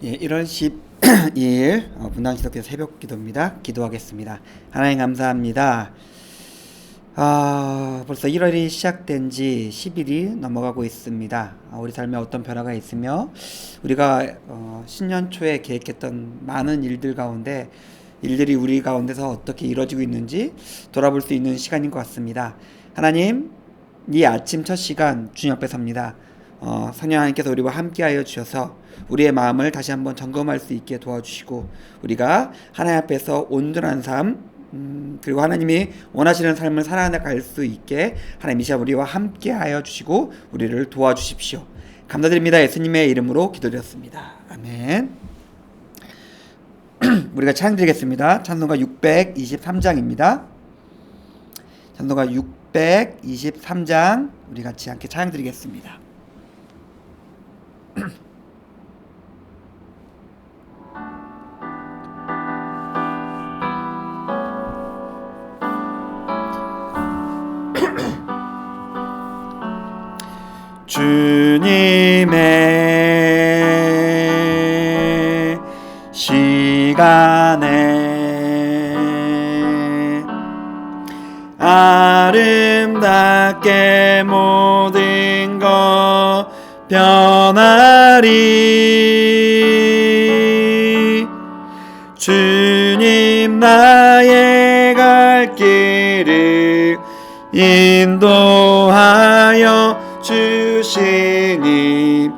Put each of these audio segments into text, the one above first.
예, 1월 12일 분당기독교 새벽기도입니다. 기도하겠습니다. 하나님 감사합니다. 벌써 1월이 시작된 지 10일이 넘어가고 있습니다. 우리 삶에 어떤 변화가 있으며 우리가 신년 초에 계획했던 많은 일들 가운데 일들이 우리 가운데서 어떻게 이루어지고 있는지 돌아볼 수 있는 시간인 것 같습니다. 하나님, 이 아침 첫 시간 주님 앞에 섭니다. 성령 하나님께서 우리와 함께하여 주셔서 우리의 마음을 다시 한번 점검할 수 있게 도와주시고 우리가 하나님 앞에서 온전한 삶 그리고 하나님이 원하시는 삶을 살아갈 수 있게 하나님 이 시간 우리와 함께하여 주시고 우리를 도와주십시오. 감사드립니다. 예수님의 이름으로 기도드렸습니다. 아멘. 우리가 찬양드리겠습니다. 찬송가 623장입니다. 찬송가 623장 우리 같이 함께 찬양드리겠습니다. 주님의 시간에 아름답게 모든 것 변하리. 주님 나의 갈 길을 인도하여 주시니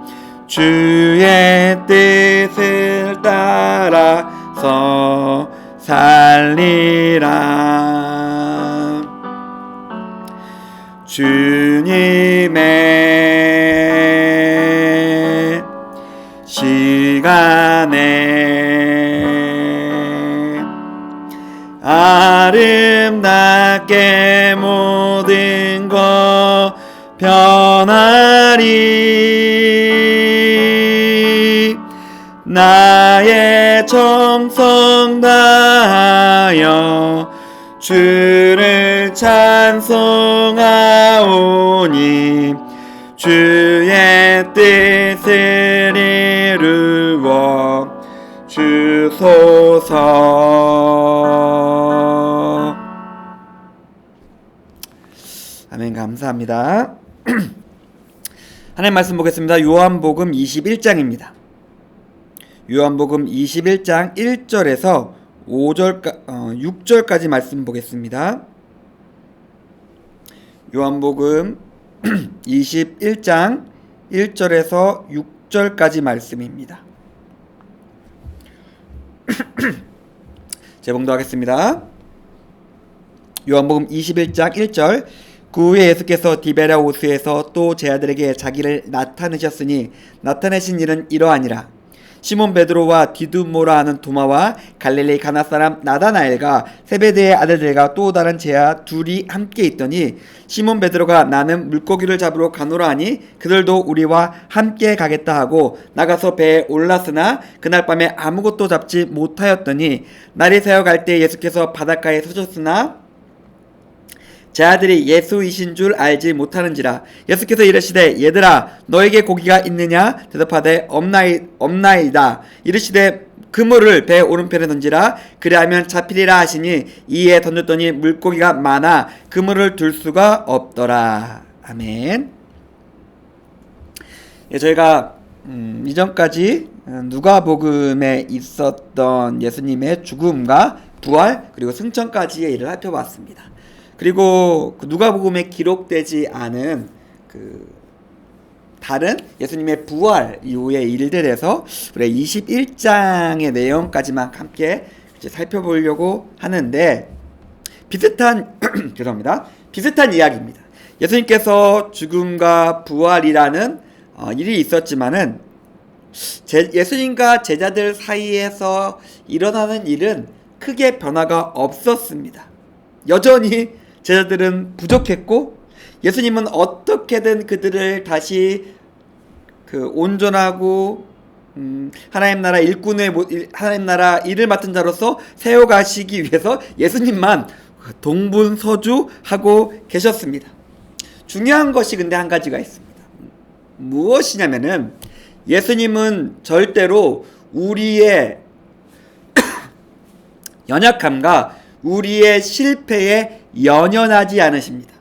주의 뜻을 따라서 살리라. 주님의 시간에 아름답게 모든 것 변하리. 나의 정성 다하여 주를 찬송하오니 주의 뜻을 이루어 주소서. 아멘. 감사합니다. 하나님 말씀 보겠습니다. 요한복음 21장입니다. 요한복음 21장 1절에서 6절까지 말씀 보겠습니다. 요한복음 21장 1절에서 6절까지 말씀입니다. 제봉도하겠습니다. 요한복음 21장 1절. 그 후에 예수께서 디베랴 호수에서 또 제 아들에게 자기를 나타내셨으니 나타내신 일은 이러하니라. 시몬 베드로와 디두모라 하는 도마와 갈릴리 가나 사람 나다나엘과 세베대의 아들들과 또 다른 제자 둘이 함께 있더니 시몬 베드로가 나는 물고기를 잡으러 가노라 하니 그들도 우리와 함께 가겠다 하고 나가서 배에 올랐으나 그날 밤에 아무것도 잡지 못하였더니 날이 새어 갈 때 예수께서 바닷가에 서셨으나 제자들이 예수이신 줄 알지 못하는지라. 예수께서 이르시되 얘들아 너에게 고기가 있느냐 대답하되 없나이다. 이르시되 그물을 배 오른편에 던지라. 그리하면 잡히리라 하시니 이에 던졌더니 물고기가 많아 그물을 둘 수가 없더라. 아멘. 예, 저희가 이전까지 누가복음에 있었던 예수님의 죽음과 부활 그리고 승천까지의 일을 살펴봤습니다. 그리고 누가복음에 기록되지 않은 다른 예수님의 부활 이후의 일들에서 우리 21장의 내용까지만 함께 살펴보려고 하는데 비슷한 비슷한 이야기입니다. 예수님께서 죽음과 부활이라는 일이 있었지만은 예수님과 제자들 사이에서 일어나는 일은 크게 변화가 없었습니다. 여전히 제자들은 부족했고 예수님은 어떻게든 그들을 다시 온전하고 하나님 나라 일꾼의 하나님 나라 일을 맡은 자로서 세워가시기 위해서 예수님만 동분서주하고 계셨습니다. 중요한 것이 근데 한 가지가 있습니다. 무엇이냐면은 예수님은 절대로 우리의 연약함과 우리의 실패에 연연하지 않으십니다.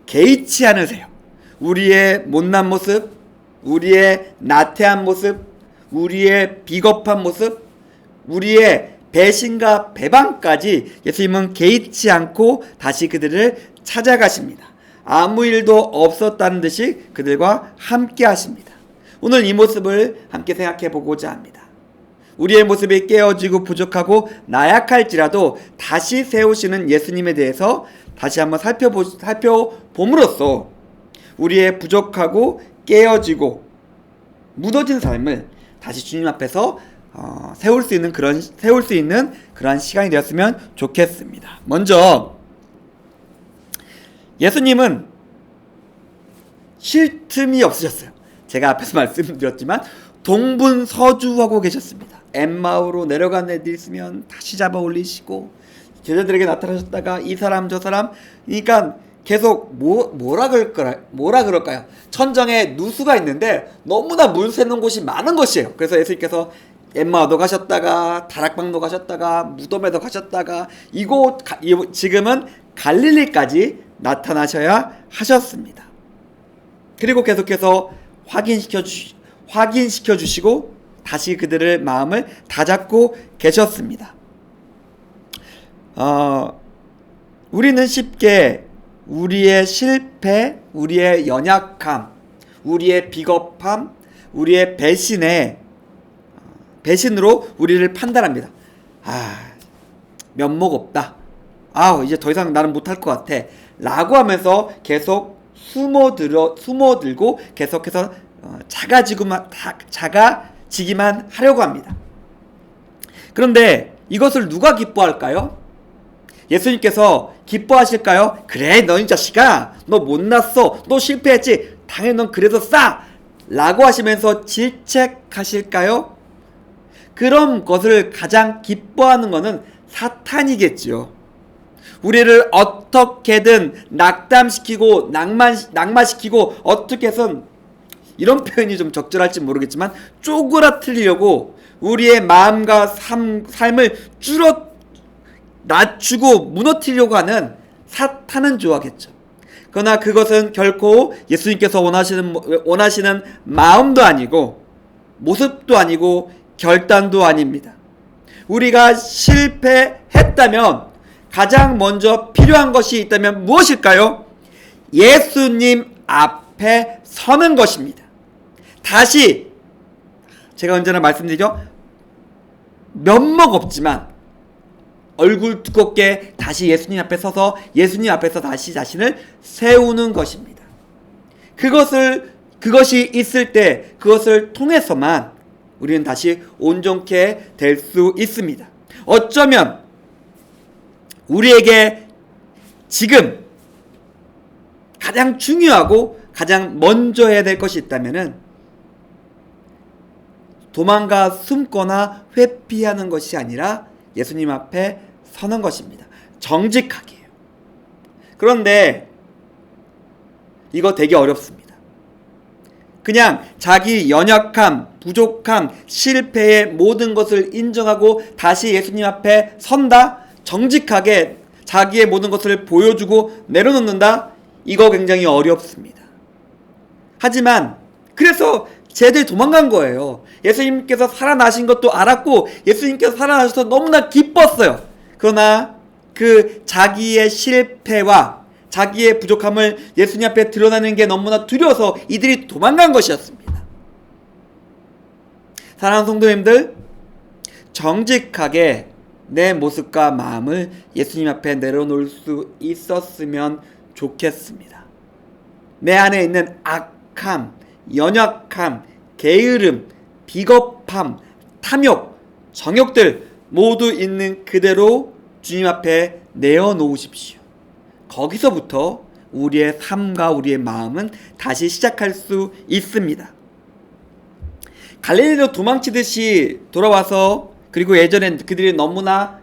개의치 않으세요. 우리의 못난 모습, 우리의 나태한 모습, 우리의 비겁한 모습, 우리의 배신과 배반까지 예수님은 개의치 않고 다시 그들을 찾아가십니다. 아무 일도 없었다는 듯이 그들과 함께 하십니다. 오늘 이 모습을 함께 생각해 보고자 합니다. 우리의 모습이 깨어지고 부족하고 나약할지라도 다시 세우시는 예수님에 대해서 다시 한번 살펴봄으로써 우리의 부족하고 깨어지고 무너진 삶을 다시 주님 앞에서 세울 수 있는 그런 시간이 되었으면 좋겠습니다. 먼저 예수님은 쉴 틈이 없으셨어요. 제가 앞에서 말씀드렸지만 동분서주하고 계셨습니다. 엠마오로 내려간 애들 있으면 다시 잡아 올리시고 제자들에게 나타나셨다가 이 사람 저 사람, 그러니까 계속 뭐라 그럴까요? 천정에 누수가 있는데 너무나 물 새는 곳이 많은 것이에요. 그래서 예수님께서 엠마오도 가셨다가 다락방도 가셨다가 무덤에도 가셨다가 지금은 갈릴리까지 나타나셔야 하셨습니다. 그리고 계속해서 확인시켜 주시고 다시 그들의 마음을 다잡고 계셨습니다. 우리는 쉽게 우리의 실패, 우리의 연약함, 우리의 비겁함, 우리의 배신으로 우리를 판단합니다. 면목 없다. 이제 더 이상 나는 못할 것 같아. 라고 하면서 계속 숨어들고 계속해서 작아지기만 하려고 합니다. 그런데 이것을 누가 기뻐할까요? 예수님께서 기뻐하실까요? 그래, 너 이 자식아, 너 못났어, 너 실패했지, 당연히 넌 그래서 라고 하시면서 질책하실까요? 그런 것을 가장 기뻐하는 것은 사탄이겠죠. 우리를 어떻게든 낙담시키고 낙마시키고 어떻게 해선, 이런 표현이 좀 적절할지 모르겠지만, 쪼그라뜨리려고 우리의 마음과 삶을 낮추고 무너뜨리려고 하는 사탄은 좋아하겠죠. 그러나 그것은 결코 예수님께서 원하시는 마음도 아니고 모습도 아니고 결단도 아닙니다. 우리가 실패했다면 가장 먼저 필요한 것이 있다면 무엇일까요? 예수님 앞에 서는 것입니다. 다시 제가 언제나 말씀드리죠. 면목 없지만 얼굴 두껍게 다시 예수님 앞에 서서 예수님 앞에서 다시 자신을 세우는 것입니다. 그것이 있을 때 그것을 통해서만 우리는 다시 온전케 될 수 있습니다. 어쩌면 우리에게 지금 가장 중요하고 가장 먼저 해야 될 것이 있다면은 도망가 숨거나 회피하는 것이 아니라 예수님 앞에 서는 것입니다. 정직하게요. 그런데 이거 되게 어렵습니다. 그냥 자기 연약함, 부족함, 실패의 모든 것을 인정하고 다시 예수님 앞에 선다? 정직하게 자기의 모든 것을 보여주고 내려놓는다? 이거 굉장히 어렵습니다. 하지만 그래서 쟤들이 도망간 거예요. 예수님께서 살아나신 것도 알았고 예수님께서 살아나셔서 너무나 기뻤어요. 그러나 그 자기의 실패와 자기의 부족함을 예수님 앞에 드러나는 게 너무나 두려워서 이들이 도망간 것이었습니다. 사랑하는 성도님들, 정직하게 내 모습과 마음을 예수님 앞에 내려놓을 수 있었으면 좋겠습니다. 내 안에 있는 악함, 연약함, 게으름, 비겁함, 탐욕, 정욕들 모두 있는 그대로 주님 앞에 내어놓으십시오. 거기서부터 우리의 삶과 우리의 마음은 다시 시작할 수 있습니다. 갈릴리로 도망치듯이 돌아와서, 그리고 예전엔 그들이 너무나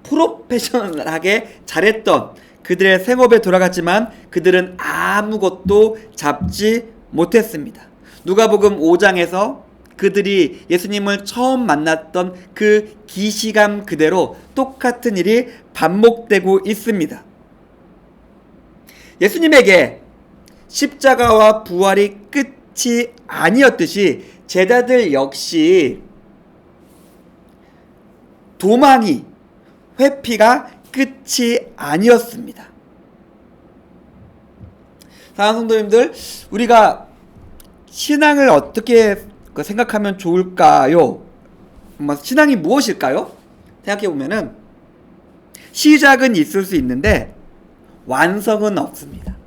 프로페셔널하게 잘했던 그들의 생업에 돌아갔지만 그들은 아무것도 잡지 못했습니다. 누가복음 5장에서 그들이 예수님을 처음 만났던 그 기시감 그대로 똑같은 일이 반복되고 있습니다. 예수님에게 십자가와 부활이 끝이 아니었듯이 제자들 역시 도망이, 회피가 끝이 아니었습니다. 사랑하는 성도님들, 우리가 신앙을 어떻게 생각하면 좋을까요? 신앙이 무엇일까요? 생각해보면은 시작은 있을 수 있는데 완성은 없습니다.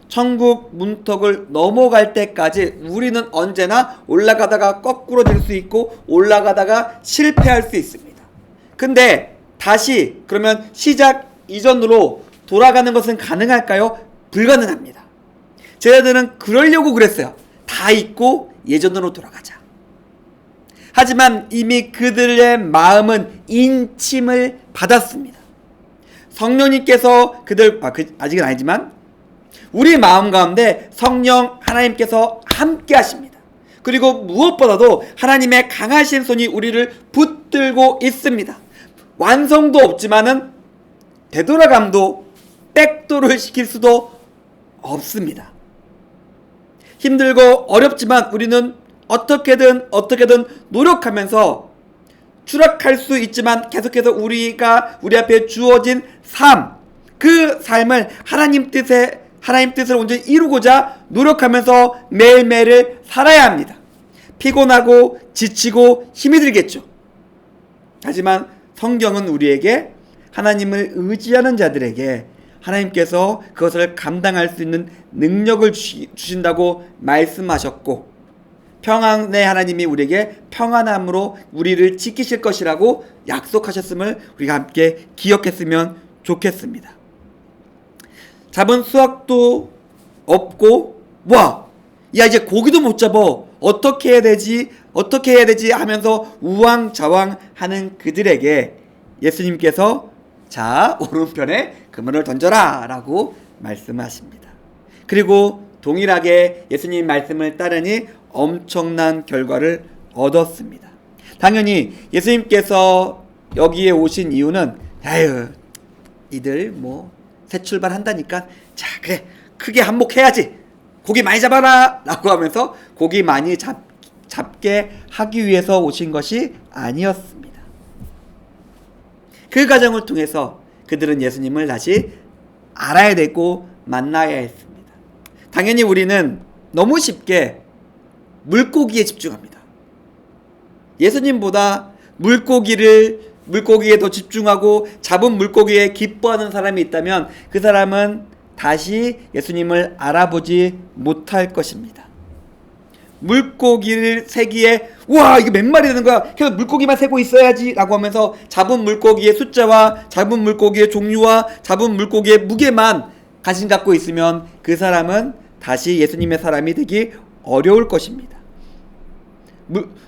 천국 문턱을 넘어갈 때까지 우리는 언제나 올라가다가 거꾸로질 수 있고 올라가다가 실패할 수 있습니다. 근데 다시 그러면 시작 이전으로 돌아가는 것은 가능할까요? 불가능합니다. 제자들은 그러려고 그랬어요. 다 잊고 예전으로 돌아가자. 하지만 이미 그들의 마음은 인침을 받았습니다. 성령님께서 아직은 아니지만 우리 마음 가운데 성령 하나님께서 함께 하십니다. 그리고 무엇보다도 하나님의 강하신 손이 우리를 붙들고 있습니다. 완성도 없지만은 되돌아감도 백도를 시킬 수도 없습니다. 힘들고 어렵지만 우리는 어떻게든 노력하면서 추락할 수 있지만 계속해서 우리 앞에 주어진 삶, 그 삶을 하나님 뜻을 온전히 이루고자 노력하면서 매일매일을 살아야 합니다. 피곤하고 지치고 힘이 들겠죠. 하지만 성경은 우리에게 하나님을 의지하는 자들에게 하나님께서 그것을 감당할 수 있는 능력을 주신다고 말씀하셨고, 평안의 하나님이 우리에게 평안함으로 우리를 지키실 것이라고 약속하셨음을 우리가 함께 기억했으면 좋겠습니다. 잡은 수확도 없고 이제 고기도 못 잡어 어떻게 해야 되지 하면서 우왕좌왕하는 그들에게 예수님께서 자, 오른편에 그물을 던져라 라고 말씀하십니다. 그리고 동일하게 예수님 말씀을 따르니 엄청난 결과를 얻었습니다. 당연히 예수님께서 여기에 오신 이유는 이들 새 출발한다니까 자 그래 크게 한몫해야지 고기 많이 잡아라 라고 하면서 고기 많이 잡게 하기 위해서 오신 것이 아니었습니다. 그 과정을 통해서 그들은 예수님을 다시 알아야 되고 만나야 했습니다. 당연히 우리는 너무 쉽게 물고기에 집중합니다. 예수님보다 물고기에 더 집중하고 잡은 물고기에 기뻐하는 사람이 있다면 그 사람은 다시 예수님을 알아보지 못할 것입니다. 물고기를 세기에 이게 몇 마리 되는 거야? 계속 물고기만 세고 있어야지 라고 하면서 잡은 물고기의 숫자와 잡은 물고기의 종류와 잡은 물고기의 무게만 관심 갖고 있으면 그 사람은 다시 예수님의 사람이 되기 어려울 것입니다.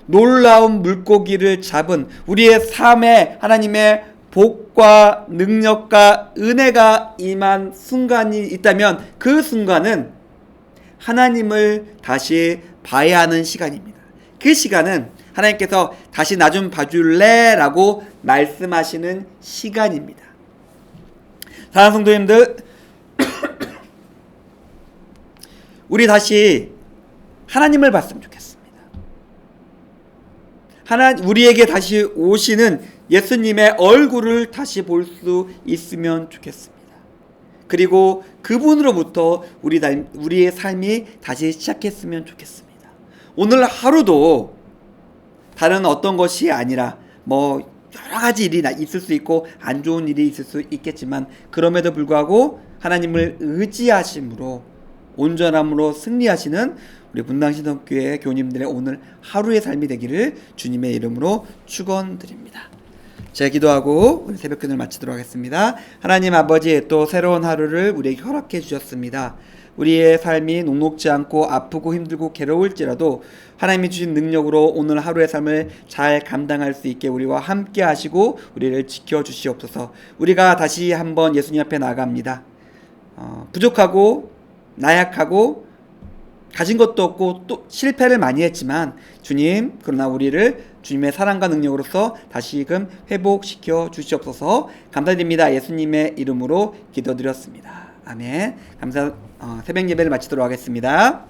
놀라운 물고기를 잡은 우리의 삶에 하나님의 복과 능력과 은혜가 임한 순간이 있다면 그 순간은 하나님을 다시 봐야 하는 시간입니다. 그 시간은 하나님께서 다시 나 좀 봐줄래? 라고 말씀하시는 시간입니다. 사랑하는 성도님들, 우리 다시 하나님을 봤으면 좋겠습니다. 우리에게 다시 오시는 예수님의 얼굴을 다시 볼 수 있으면 좋겠습니다. 그리고 그분으로부터 우리의 삶이 다시 시작했으면 좋겠습니다. 오늘 하루도 다른 어떤 것이 아니라 여러 가지 일이 있을 수 있고 안 좋은 일이 있을 수 있겠지만 그럼에도 불구하고 하나님을 의지하심으로 온전함으로 승리하시는 우리 분당신성교회 교우님들의 오늘 하루의 삶이 되기를 주님의 이름으로 축원드립니다. 제가 기도하고 오늘 새벽기도를 마치도록 하겠습니다. 하나님 아버지, 또 새로운 하루를 우리에게 허락해 주셨습니다. 우리의 삶이 녹록지 않고 아프고 힘들고 괴로울지라도 하나님이 주신 능력으로 오늘 하루의 삶을 잘 감당할 수 있게 우리와 함께 하시고 우리를 지켜주시옵소서. 우리가 다시 한번 예수님 앞에 나아갑니다. 부족하고 나약하고 가진 것도 없고 또 실패를 많이 했지만 주님, 그러나 우리를 주님의 사랑과 능력으로서 다시금 회복시켜 주시옵소서. 감사드립니다. 예수님의 이름으로 기도드렸습니다. 아멘. 새벽 예배를 마치도록 하겠습니다.